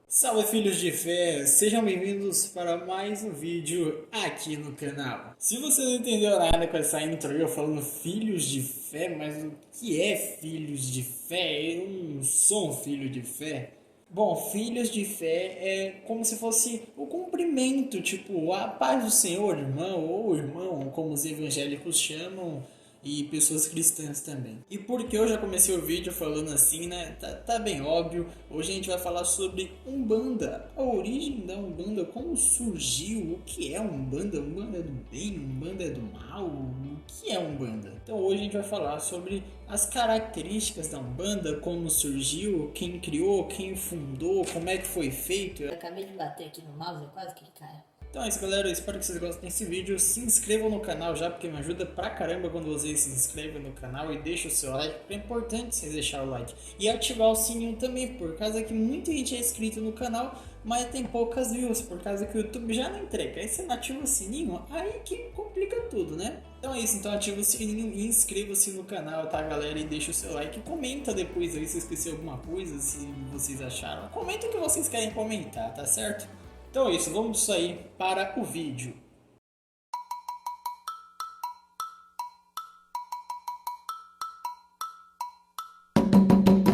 Salve filhos de fé, sejam bem-vindos para mais um vídeo aqui no canal. Se você não entendeu nada com essa intro eu falando filhos de fé, mas o que é filhos de fé? Eu não sou um filho de fé. Bom, filhos de fé é como se fosse o cumprimento, tipo, a paz do Senhor, irmão, ou irmão, como os evangélicos chamam, e pessoas cristãs também. E porque eu já comecei o vídeo falando assim, né? Tá bem óbvio. Hoje a gente vai falar sobre Umbanda, a origem da Umbanda, como surgiu, o que é Umbanda, Umbanda é do bem, Umbanda é do mal, o que é Umbanda. Então hoje a gente vai falar sobre as características da Umbanda, como surgiu, quem criou, quem fundou, como é que foi feito. Eu acabei de bater aqui no mouse, eu quase que ele caiu. Então é isso, galera, eu espero que vocês gostem desse vídeo. Se inscrevam no canal já, porque me ajuda pra caramba quando vocês se inscrevem no canal e deixam o seu like, porque é importante vocês deixarem o like. E ativar o sininho também, por causa que muita gente é inscrito no canal, mas tem poucas views, por causa que o YouTube já não entrega. Aí você não ativa o sininho, aí que complica tudo, né? Então é isso, então ativa o sininho e inscreva-se no canal, tá, galera? E deixa o seu like e comenta depois aí se esqueceu alguma coisa, se vocês acharam. Comenta o que vocês querem comentar, tá certo? Então é isso, vamos sair para o vídeo.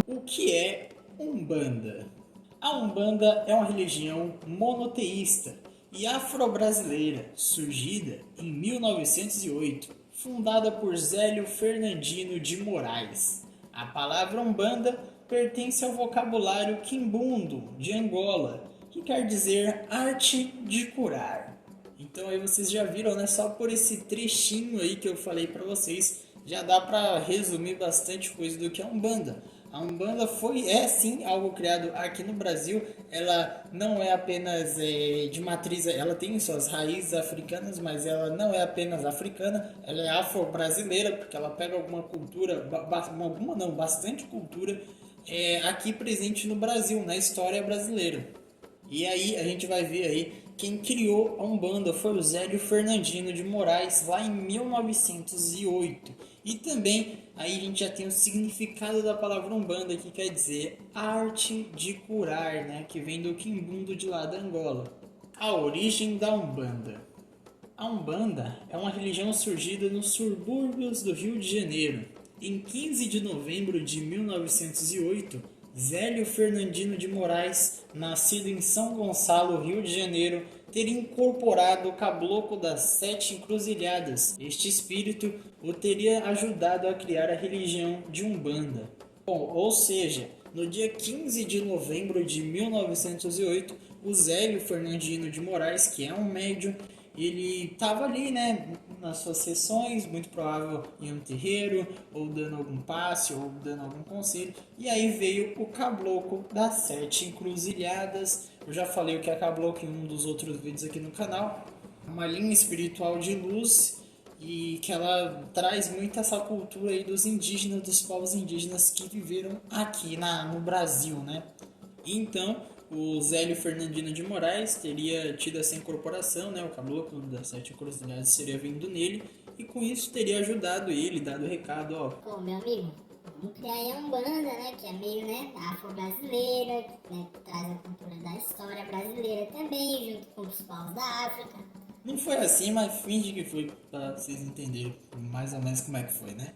O que é Umbanda? A Umbanda é uma religião monoteísta e afro-brasileira, surgida em 1908, fundada por Zélio Fernandino de Moraes. A palavra Umbanda pertence ao vocabulário quimbundo de Angola, que quer dizer arte de curar. Então aí vocês já viram, né? Só por esse trechinho aí que eu falei para vocês, já dá para resumir bastante coisa do que é a Umbanda. A Umbanda é sim algo criado aqui no Brasil. Ela não é apenas de matriz, ela tem suas raízes africanas, mas ela não é apenas africana, ela é afro-brasileira, porque ela pega alguma cultura, alguma não, bastante cultura aqui presente no Brasil, na história brasileira. E aí a gente vai ver aí quem criou a Umbanda foi o Zélio Fernandino de Moraes lá em 1908. E também aí a gente já tem o significado da palavra Umbanda, que quer dizer arte de curar, né, que vem do quimbundo de lá da Angola. A origem da Umbanda. A Umbanda é uma religião surgida nos subúrbios do Rio de Janeiro. Em 15 de novembro de 1908, Zélio Fernandino de Moraes, nascido em São Gonçalo, Rio de Janeiro, teria incorporado o caboclo das Sete Encruzilhadas. Este espírito o teria ajudado a criar a religião de Umbanda. Bom, ou seja, no dia 15 de novembro de 1908, o Zélio Fernandino de Moraes, que é um médium, ele estava ali, né, nas suas sessões, muito provável em um terreiro, ou dando algum passe, ou dando algum conselho, e aí veio o caboclo das Sete Encruzilhadas. Eu já falei o que é caboclo em um dos outros vídeos aqui no canal, uma linha espiritual de luz, e que ela traz muito essa cultura aí dos indígenas, dos povos indígenas que viveram aqui no Brasil, né? Então, o Zélio Fernandino de Moraes teria tido essa incorporação, né? O caboclo das Sete Encruzilhadas seria vindo nele, e com isso teria ajudado ele, dado o recado, ó. Pô, meu amigo, vamos criar aí a Umbanda, né, que é meio, né, afro-brasileira, né, que traz a cultura da história brasileira também, junto com os povos da África. Não foi assim, mas finge que foi para vocês entenderem mais ou menos como é que foi, né?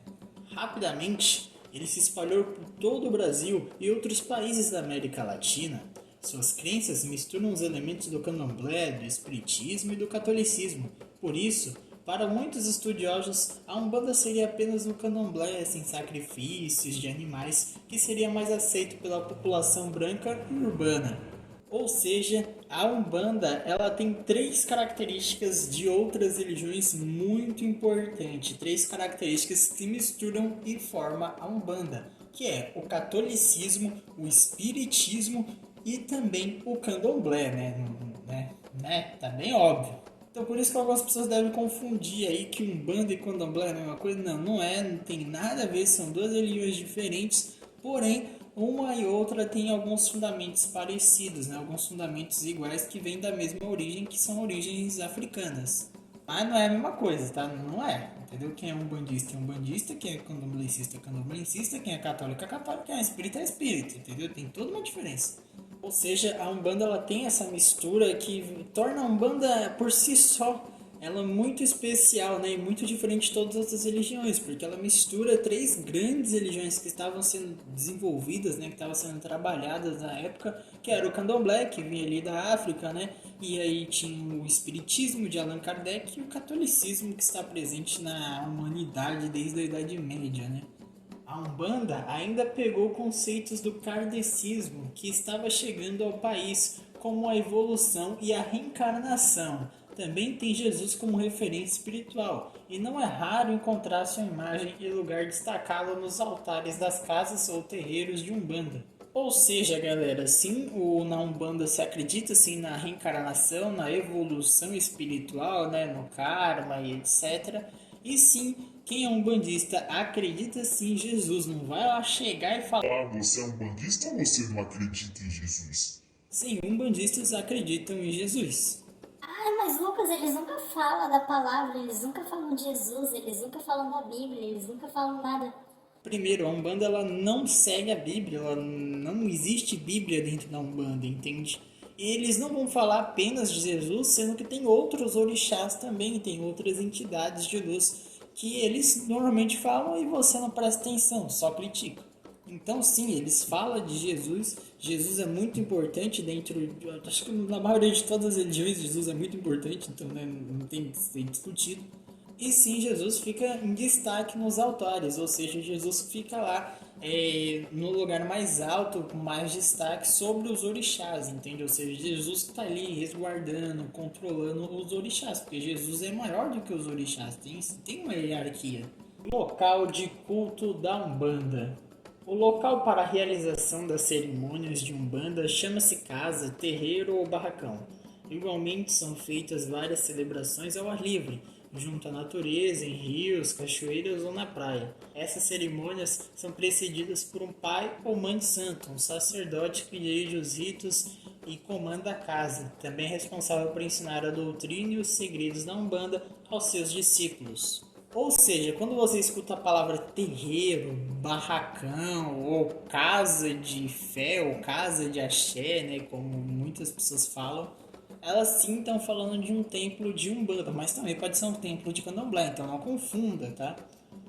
Rapidamente, ele se espalhou por todo o Brasil e outros países da América Latina. Suas crenças misturam os elementos do candomblé, do espiritismo e do catolicismo. Por isso, para muitos estudiosos, a Umbanda seria apenas um candomblé sem sacrifícios de animais, que seria mais aceito pela população branca e urbana. Ou seja, a Umbanda ela tem três características de outras religiões muito importantes, três características que misturam e formam a Umbanda, que é o catolicismo, o espiritismo e também o candomblé, Tá bem óbvio. Então por isso que algumas pessoas devem confundir aí que Umbanda e candomblé é a mesma coisa. Não, não é, não tem nada a ver, são duas religiões diferentes, porém uma e outra tem alguns fundamentos parecidos, né? Alguns fundamentos iguais que vêm da mesma origem, que são origens africanas. Mas não é a mesma coisa, tá? Não é. Entendeu? Quem é umbandista é umbandista, quem é candomblessista é candomblessista, quem é católico é católico, quem é espírita é espírita, entendeu? Tem toda uma diferença. Ou seja, a Umbanda ela tem essa mistura que torna a Umbanda por si só ela muito especial, né? E muito diferente de todas as outras religiões, porque ela mistura três grandes religiões que estavam sendo desenvolvidas, né? Que estavam sendo trabalhadas na época, que era o Candomblé, que vinha ali da África, né? E aí tinha o Espiritismo de Allan Kardec e o Catolicismo que está presente na humanidade desde a Idade Média, né? A Umbanda ainda pegou conceitos do kardecismo que estava chegando ao país, como a evolução e a reencarnação. Também tem Jesus como referência espiritual, e não é raro encontrar sua imagem e lugar destacado nos altares das casas ou terreiros de Umbanda. Ou seja, galera, sim, na Umbanda se acredita sim na reencarnação, na evolução espiritual, né, no karma e etc. E sim, quem é um bandista acredita sim em Jesus, não vai lá chegar e falar: Ah, você é um bandista ou você não acredita em Jesus? sim, umbandistas acreditam em Jesus. Ai, mas Lucas, eles nunca falam da palavra, eles nunca falam de Jesus, eles nunca falam da Bíblia, eles nunca falam nada. Primeiro, a Umbanda ela não segue a Bíblia, ela não existe Bíblia dentro da Umbanda, entende? E eles não vão falar apenas de Jesus, sendo que tem outros orixás também, tem outras entidades de luz que eles normalmente falam e você não presta atenção, só critica. Então, sim, eles falam de Jesus. Jesus é muito importante dentro. Acho que na maioria de todas as religiões, Jesus é muito importante, então né, não tem que ser discutido. E sim, Jesus fica em destaque nos altares, ou seja, Jesus fica lá no lugar mais alto, com mais destaque sobre os orixás, entende? Ou seja, Jesus está ali resguardando, controlando os orixás, porque Jesus é maior do que os orixás, tem uma hierarquia. Local de culto da Umbanda. O local para a realização das cerimônias de Umbanda chama-se casa, terreiro ou barracão. Igualmente são feitas várias celebrações ao ar livre, junto à natureza, em rios, cachoeiras ou na praia. Essas cerimônias são precedidas por um pai ou mãe de santo, um sacerdote que dirige os ritos e comanda a casa, também responsável por ensinar a doutrina e os segredos da Umbanda aos seus discípulos. Ou seja, quando você escuta a palavra terreiro, barracão ou casa de fé ou casa de axé, né, como muitas pessoas falam, elas sim estão falando de um templo de Umbanda, mas também pode ser um templo de Candomblé, então não confunda, tá?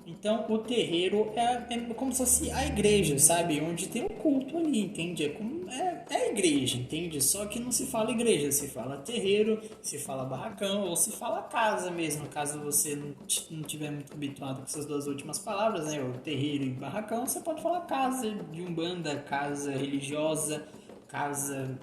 Então o terreiro é como se fosse a igreja, sabe? Onde tem um culto ali, entende? É a igreja, entende? Só que não se fala igreja, se fala terreiro, se fala barracão ou se fala casa mesmo, caso você não tiver muito habituado com essas duas últimas palavras, né? O terreiro e barracão, você pode falar casa de Umbanda, casa religiosa, casa.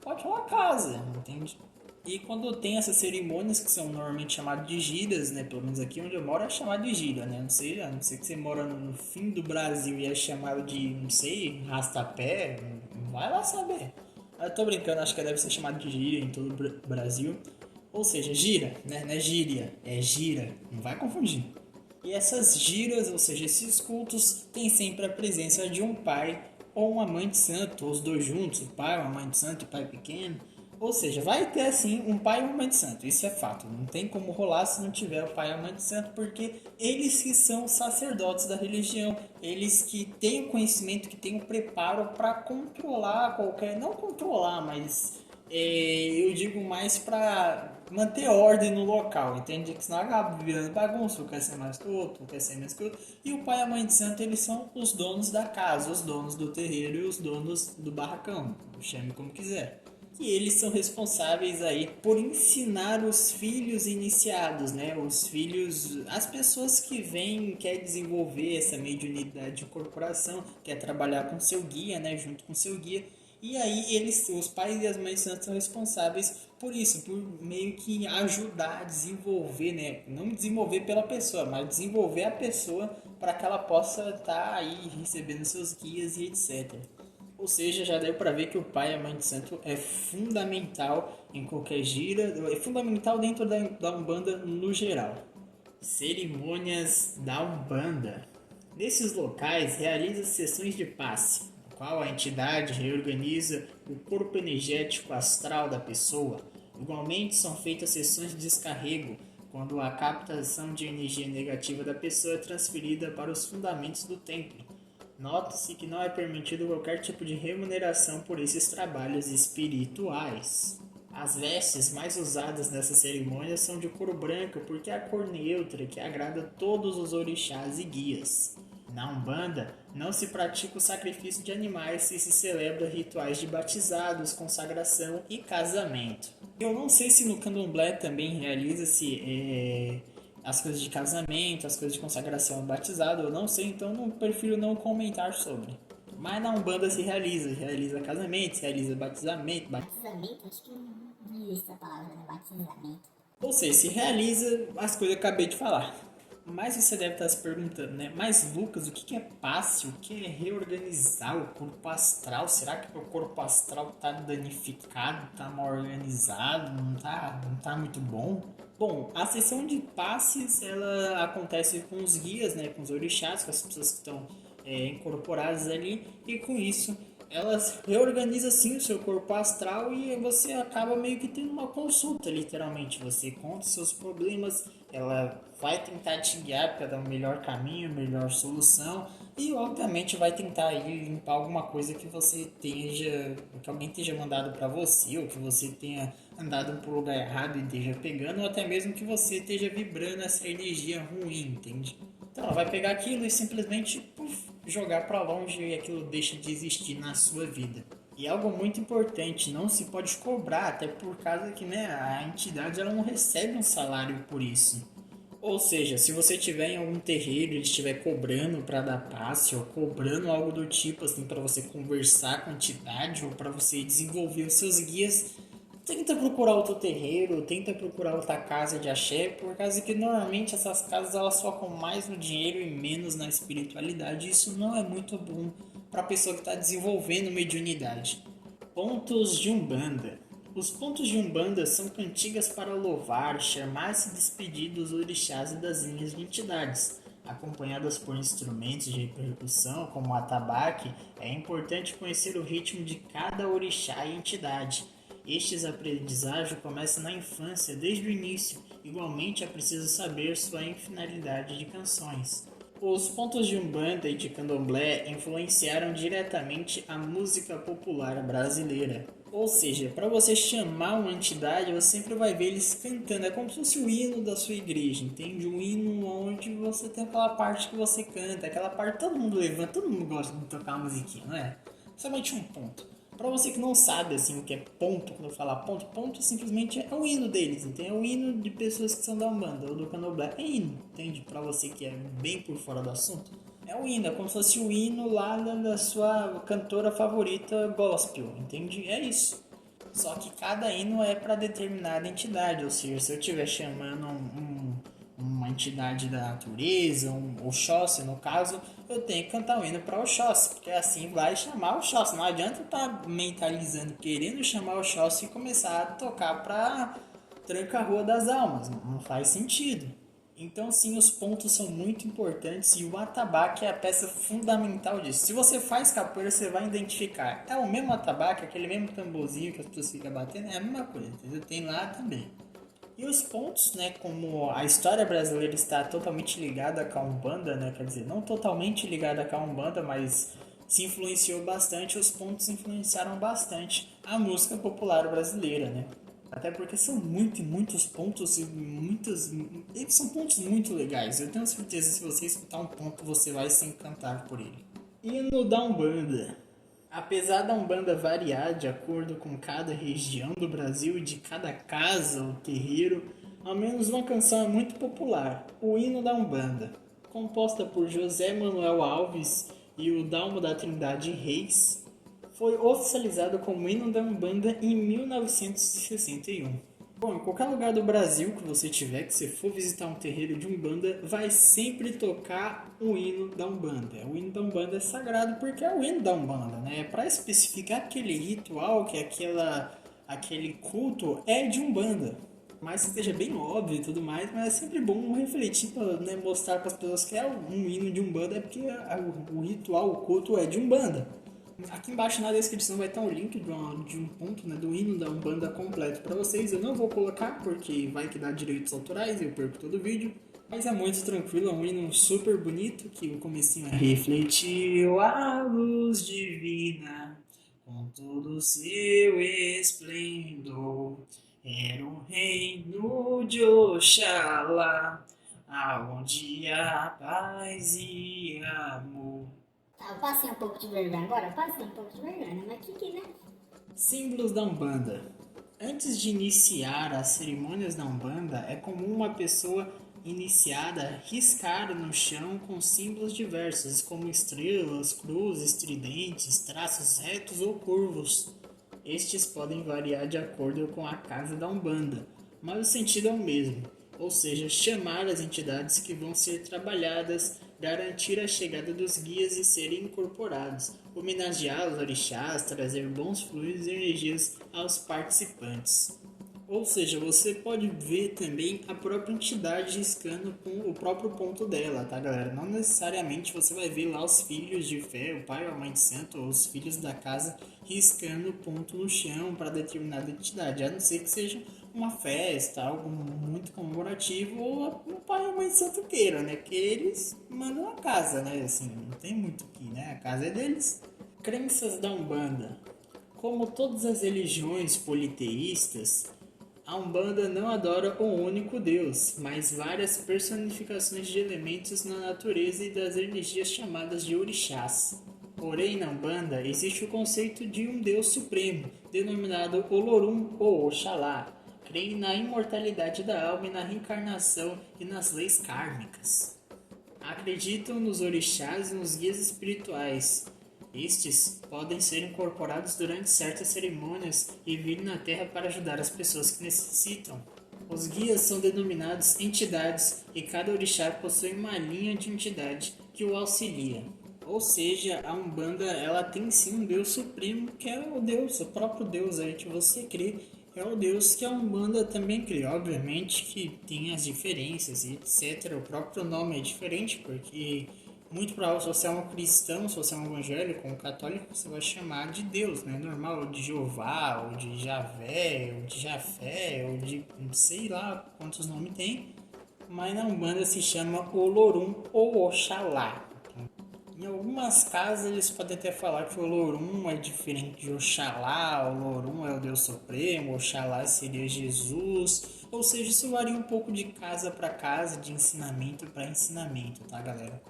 Pode falar casa, entende? E quando tem essas cerimônias que são normalmente chamadas de giras, né? Pelo menos aqui onde eu moro é chamado de gira, né? Não sei, a não ser que você mora no fim do Brasil e é chamado de, não sei, rastapé, vai lá saber. Eu tô brincando, acho que deve ser chamado de gira em todo o Brasil. Ou seja, gira, né? Não é gíria, é gira. Não vai confundir. E essas giras, ou seja, esses cultos, têm sempre a presença de um pai ou uma mãe de santo, os dois juntos, o pai, uma mãe de santo e o pai pequeno. Ou seja, vai ter assim um pai e uma mãe de santo, isso é fato. Não tem como rolar se não tiver o pai e a mãe de santo, porque eles que são sacerdotes da religião, eles que têm o conhecimento, que têm o preparo para controlar qualquer. Não controlar, mas eu digo mais para manter ordem no local, entende? Que senão acaba virando bagunça, um quer ser mais que o outro, um quer ser mais que o outro. E o pai e a mãe de santo, eles são os donos da casa, os donos do terreiro e os donos do barracão, chame como quiser. E eles são responsáveis aí por ensinar os filhos iniciados, né? Os filhos, as pessoas que vêm, quer desenvolver essa mediunidade de corporação, quer trabalhar com seu guia, né? Junto com seu guia. E aí eles, os pais e as mães santas são responsáveis por isso, por meio que ajudar a desenvolver, né? Não desenvolver pela pessoa, mas desenvolver a pessoa para que ela possa estar aí recebendo seus guias e etc. Ou seja, já deu para ver que o pai e a mãe de santo é fundamental em qualquer gira, é fundamental dentro da Umbanda no geral. Cerimônias da Umbanda. Nesses locais realiza sessões de passe, no qual a entidade reorganiza o corpo energético astral da pessoa. Igualmente são feitas sessões de descarrego, quando a captação de energia negativa da pessoa é transferida para os fundamentos do templo. Nota-se que não é permitido qualquer tipo de remuneração por esses trabalhos espirituais. As vestes mais usadas nessa cerimônia são de couro branco porque é a cor neutra que agrada todos os orixás e guias. Na Umbanda, não se pratica o sacrifício de animais e se celebra rituais de batizados, consagração e casamento. Eu não sei se no Candomblé também realiza-se as coisas de casamento, as coisas de consagração e batizado, eu não sei, então não prefiro não comentar sobre. Mas na Umbanda se realiza casamento, se realiza batizamento. Batizamento? Acho que não existe essa palavra, né? Batizamento. Ou seja, se realiza as coisas que eu acabei de falar. Mas você deve estar se perguntando, né? Mas Lucas, o que é passe? O que é reorganizar o corpo astral? Será que o corpo astral está danificado, está mal organizado, não tá muito bom? Bom, a sessão de passes, ela acontece com os guias, né? Com os orixás, com as pessoas que estão incorporadas ali. E com isso, elas reorganizam assim o seu corpo astral e você acaba meio que tendo uma consulta, literalmente. Você conta seus problemas, ela vai tentar te guiar para dar o melhor caminho, a melhor solução e obviamente vai tentar aí limpar alguma coisa que que alguém esteja mandado para você, ou que você tenha andado para o lugar errado e esteja pegando, ou até mesmo que você esteja vibrando essa energia ruim, entende? Então ela vai pegar aquilo e simplesmente jogar para longe e aquilo deixa de existir na sua vida. E algo muito importante, não se pode cobrar, até por causa que a entidade ela não recebe um salário por isso. Ou seja, se você tiver em algum terreiro e ele estiver cobrando para dar passe ou cobrando algo do tipo assim para você conversar com a entidade ou para você desenvolver os seus guias, tenta procurar outro terreiro, tenta procurar outra casa de axé, por causa que normalmente essas casas elas focam mais no dinheiro e menos na espiritualidade. Isso não é muito bom para a pessoa que está desenvolvendo mediunidade. Pontos de Umbanda. Os pontos de Umbanda são cantigas para louvar, chamar e se despedir dos orixás e das linhas de entidades. Acompanhadas por instrumentos de percussão, como o atabaque, é importante conhecer o ritmo de cada orixá e entidade. Estes aprendizagens começam na infância, desde o início. Igualmente é preciso saber sua infinalidade de canções. Os pontos de Umbanda e de Candomblé influenciaram diretamente a música popular brasileira. Ou seja, para você chamar uma entidade, você sempre vai ver eles cantando. É como se fosse o hino da sua igreja, entende? Um hino onde você tem aquela parte que você canta, aquela parte que todo mundo levanta, todo mundo gosta de tocar uma musiquinha, não é? Somente um ponto. Para você que não sabe assim o que é ponto, quando eu falar ponto, ponto simplesmente é o hino deles, entende? É o hino de pessoas que são da Umbanda ou do Candomblé. É hino, entende? Para você que é bem por fora do assunto. É o hino, é como se fosse o hino lá da sua cantora favorita gospel, entende? É isso. Só que cada hino é para determinada entidade, ou seja, se eu estiver chamando uma entidade da natureza, um Oxóssi no caso, eu tenho que cantar um hino para Oxóssi, porque assim vai chamar o Oxóssi. Não adianta estar mentalizando, querendo chamar o Oxóssi e começar a tocar para Tranca-Rua das Almas, não faz sentido. Então sim, os pontos são muito importantes e o atabaque é a peça fundamental disso. Se você faz capoeira, você vai identificar. É o mesmo atabaque, aquele mesmo tamborzinho que as pessoas ficam batendo, é a mesma coisa, entendeu? Tem lá também. E os pontos, né, como a história brasileira está totalmente ligada com a Umbanda, né, quer dizer, não totalmente ligada com a Umbanda, mas se influenciou bastante, os pontos influenciaram bastante a música popular brasileira, né. Até porque são muitos pontos e eles são pontos muito legais. Eu tenho certeza que se você escutar um ponto, você vai se encantar por ele. Hino da Umbanda. Apesar da Umbanda variar de acordo com cada região do Brasil e de cada casa ou terreiro, ao menos uma canção é muito popular, o Hino da Umbanda. Composta por José Manuel Alves e o Dalmo da Trindade Reis, foi oficializado como Hino da Umbanda em 1961. Bom, em qualquer lugar do Brasil que você tiver, que você for visitar um terreiro de Umbanda, vai sempre tocar o hino da Umbanda. O hino da Umbanda é sagrado porque é o hino da Umbanda, né? É para especificar aquele ritual, que aquele culto é de Umbanda. Mas esteja bem óbvio e tudo mais, mas é sempre bom refletir para mostrar para as pessoas que é um hino de Umbanda, é porque o ritual, o culto é de Umbanda. Aqui embaixo na descrição vai estar um link de um ponto, né, do hino da Umbanda completo para vocês. Eu não vou colocar porque vai que dá direitos autorais e eu perco todo o vídeo. Mas é muito tranquilo, é um hino super bonito que o comecinho é refletiu a luz divina com todo o seu esplendor. Era o reino de Oxalá, aonde há paz e amor. Tá, eu passei um pouco de vergonha agora, eu passei um pouco de vergonha, mas que, né? Símbolos da Umbanda. Antes de iniciar as cerimônias da Umbanda, é comum uma pessoa iniciada riscar no chão com símbolos diversos, como estrelas, cruzes, tridentes, traços retos ou curvos. Estes podem variar de acordo com a casa da Umbanda, mas o sentido é o mesmo, ou seja, chamar as entidades que vão ser trabalhadas, garantir a chegada dos guias e serem incorporados, homenagear os orixás, trazer bons fluidos e energias aos participantes. Ou seja, você pode ver também a própria entidade riscando com o próprio ponto dela, tá, galera? Não necessariamente você vai ver lá os filhos de fé, o pai ou a mãe de santo, ou os filhos da casa riscando ponto no chão para determinada entidade, a não ser que seja uma festa, algo muito comemorativo, ou o pai ou a mãe de santo queira, né? Que eles mandam a casa, né? Assim, não tem muito aqui, né? A casa é deles. Crenças da Umbanda. Como todas as religiões politeístas, a Umbanda não adora um único Deus, mas várias personificações de elementos na natureza e das energias chamadas de orixás. Porém, na Umbanda existe o conceito de um Deus supremo, denominado Olorum ou Oxalá. Creem na imortalidade da alma e na reencarnação e nas leis kármicas. Acreditam nos orixás e nos guias espirituais. Estes podem ser incorporados durante certas cerimônias e vir na Terra para ajudar as pessoas que necessitam. Os guias são denominados entidades e cada orixá possui uma linha de entidade que o auxilia. Ou seja, a Umbanda ela tem sim um Deus supremo que é o Deus, o próprio Deus aí que você crê. É o Deus que a Umbanda também crê. Obviamente que tem as diferenças e etc. O próprio nome é diferente porque muito provável, se você é um cristão, se você é um evangélico, um católico, você vai chamar de Deus, né? Normal, ou de Jeová, ou de Javé, ou de Jafé, ou de sei lá quantos nomes tem. Mas na Umbanda se chama Olorum ou Oxalá. Em algumas casas eles podem até falar que o Olorum é diferente de Oxalá, o Olorum é o Deus Supremo, Oxalá seria Jesus. Ou seja, isso varia um pouco de casa para casa, de ensinamento para ensinamento, tá, galera?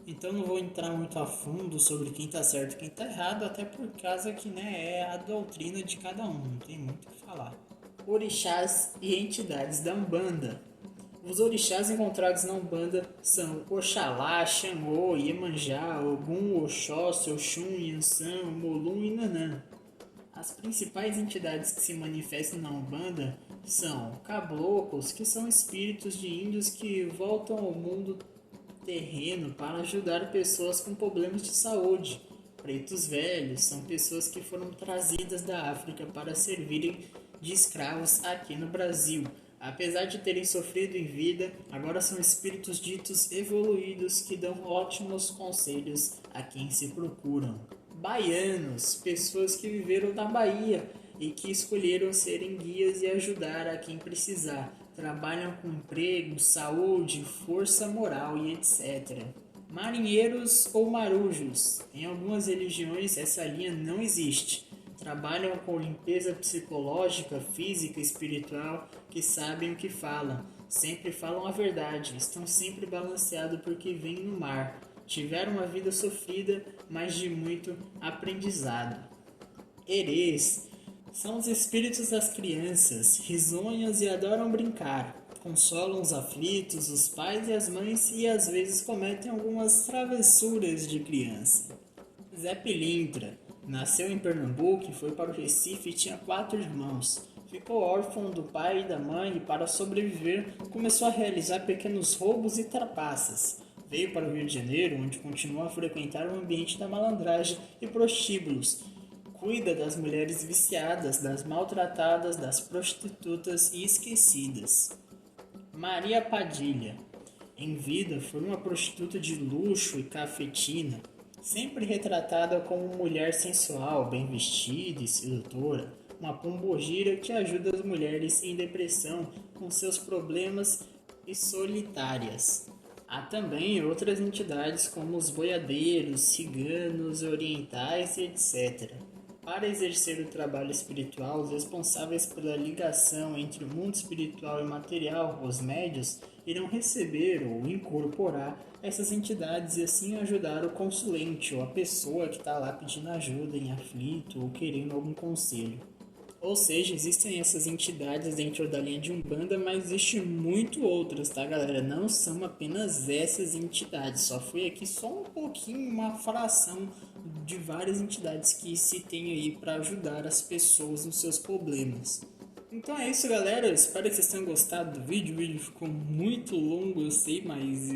Então não vou entrar muito a fundo sobre quem tá certo e quem tá errado, até por causa que é a doutrina de cada um, não tem muito o que falar. Orixás e entidades da Umbanda. Os orixás encontrados na Umbanda são Oxalá, Xangô, Iemanjá, Ogum, Oxóssi, Oxum, Yansan, Molum e Nanã. As principais entidades que se manifestam na Umbanda são caboclos, que são espíritos de índios que voltam ao mundo terreno para ajudar pessoas com problemas de saúde. Pretos velhos são pessoas que foram trazidas da África para servirem de escravos aqui no Brasil. Apesar de terem sofrido em vida, agora são espíritos ditos evoluídos que dão ótimos conselhos a quem se procuram. Baianos, pessoas que viveram na Bahia e que escolheram serem guias e ajudar a quem precisar. Trabalham com emprego, saúde, força moral e etc. Marinheiros ou marujos. Em algumas religiões essa linha não existe. Trabalham com limpeza psicológica, física e espiritual, que sabem o que falam. Sempre falam a verdade, estão sempre balanceados porque vêm no mar. Tiveram uma vida sofrida, mas de muito aprendizado. Herês são os espíritos das crianças, risonhos e adoram brincar. Consolam os aflitos, os pais e as mães e às vezes cometem algumas travessuras de criança. Zé Pilintra nasceu em Pernambuco e foi para o Recife e tinha 4 irmãos. Ficou órfão do pai e da mãe e para sobreviver começou a realizar pequenos roubos e trapaças. Veio para o Rio de Janeiro, onde continua a frequentar o ambiente da malandragem e prostíbulos. Cuida das mulheres viciadas, das maltratadas, das prostitutas e esquecidas. Maria Padilha. Em vida, foi uma prostituta de luxo e cafetina, sempre retratada como mulher sensual, bem vestida e sedutora, uma pombogira que ajuda as mulheres em depressão com seus problemas e solitárias. Há também outras entidades como os boiadeiros, ciganos, orientais e etc. Para exercer o trabalho espiritual, os responsáveis pela ligação entre o mundo espiritual e material, os médios, irão receber ou incorporar essas entidades e assim ajudar o consulente ou a pessoa que está lá pedindo ajuda, em aflito ou querendo algum conselho. Ou seja, existem essas entidades dentro da linha de Umbanda, mas existem muito outras, tá, galera? Não são apenas essas entidades. Só foi aqui só um pouquinho, uma fração de várias entidades que se tem aí para ajudar as pessoas nos seus problemas. Então é isso, galera. Eu espero que vocês tenham gostado do vídeo. O vídeo ficou muito longo, eu sei, mas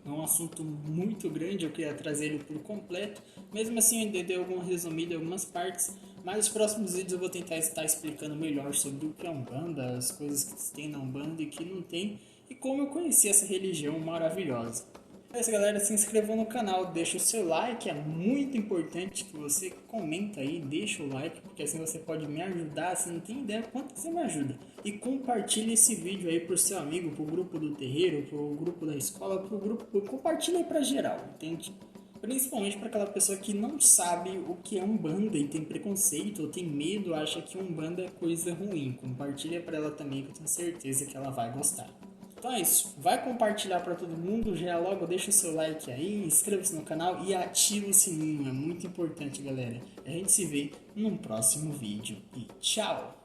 é um assunto muito grande. Eu queria trazer ele por completo. Mesmo assim, eu ainda dei alguma resumida em algumas partes. Mas nos próximos vídeos eu vou tentar estar explicando melhor sobre o que é Umbanda, as coisas que tem na Umbanda e que não tem, e como eu conheci essa religião maravilhosa. É isso, galera, se inscreva no canal, deixa o seu like, é muito importante que você comenta aí, deixa o like, porque assim você pode me ajudar, você não tem ideia quanto você me ajuda. E compartilhe esse vídeo aí pro seu amigo, pro grupo do terreiro, pro grupo da escola, pro grupo, compartilha aí pra geral, entende? Principalmente para aquela pessoa que não sabe o que é Umbanda e tem preconceito ou tem medo, acha que Umbanda é coisa ruim. Compartilha para ela também, que eu tenho certeza que ela vai gostar. Então é isso, vai compartilhar para todo mundo, já logo deixa o seu like aí, inscreva-se no canal e ativa o sininho, é muito importante, galera. A gente se vê num próximo vídeo e tchau!